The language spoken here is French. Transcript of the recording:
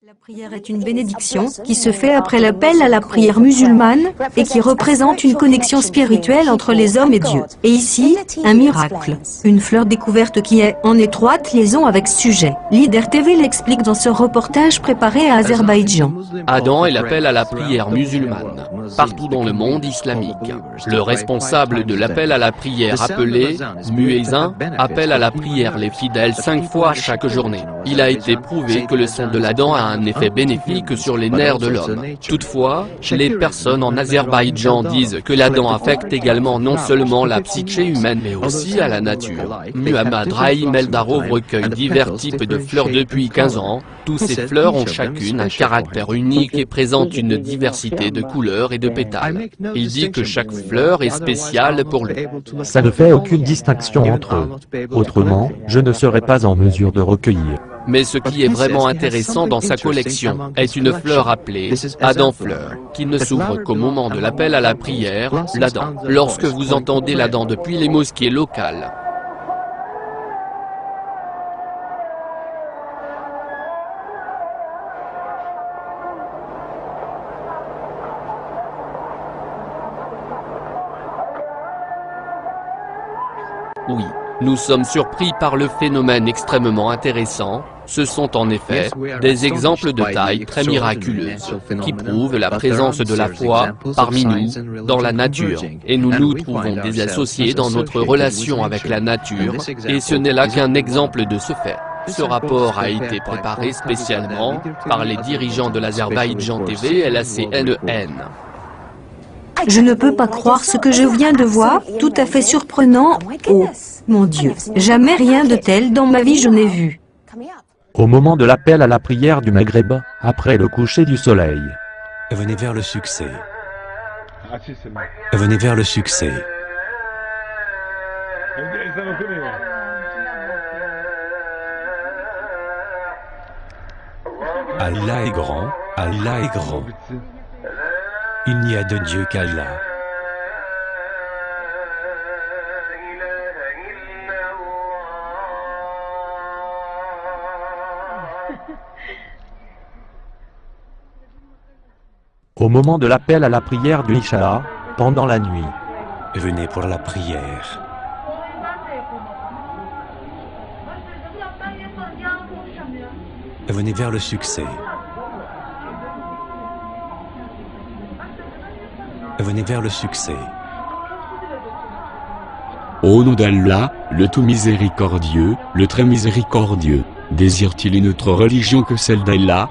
La prière est une bénédiction qui se fait après l'appel à la prière musulmane et qui représente une connexion spirituelle entre les hommes et Dieu. Et ici, un miracle, une fleur découverte qui est en étroite liaison avec ce sujet. Leader TV l'explique dans ce reportage préparé à Azerbaïdjan. Adam est l'appel à la prière musulmane, partout dans le monde islamique. Le responsable de l'appel à la prière appelé muezzin appelle à la prière les fidèles 5 fois chaque journée. Il a été prouvé que le son de l'Adhan a un effet bénéfique sur les nerfs de l'homme. Toutefois, les personnes en Azerbaïdjan disent que l'Adhan affecte également non seulement la psyché humaine mais aussi à la nature. Muhammad Rahim Eldarov recueille divers types de fleurs depuis 15 ans. Tous ces fleurs ont chacune un caractère unique et présentent une diversité de couleurs et de pétales. Il dit que chaque fleur est spéciale pour lui. Ça ne fait aucune distinction entre eux. Autrement, je ne serais pas en mesure de recueillir. Mais ce qui est vraiment intéressant dans sa collection est une fleur appelée Adhan fleur, qui ne s'ouvre qu'au moment de l'appel à la prière, l'Adhan. Lorsque vous entendez l'Adhan depuis les mosquées locales, oui, nous sommes surpris par le phénomène extrêmement intéressant. Ce sont en effet des exemples de taille très miraculeuse qui prouvent la présence de la foi parmi nous dans la nature. Et nous nous trouvons désassociés dans notre relation avec la nature et ce n'est là qu'un exemple de ce fait. Ce rapport a été préparé spécialement par les dirigeants de l'Azerbaïdjan TV et la CNN. Je ne peux pas croire ce que je viens de voir, tout à fait surprenant. Oh, mon Dieu, jamais rien de tel dans ma vie je n'ai vu. Au moment de l'appel à la prière du Maghreb, après le coucher du soleil. Venez vers le succès. Venez vers le succès. Allah est grand, Allah est grand. Il n'y a de Dieu qu'Allah. Au moment de l'appel à la prière du Isha, pendant la nuit. Venez pour la prière. Venez vers le succès. Venez vers le succès. Au nom d'Allah, le tout miséricordieux, le très miséricordieux, désire-t-il une autre religion que celle d'Allah?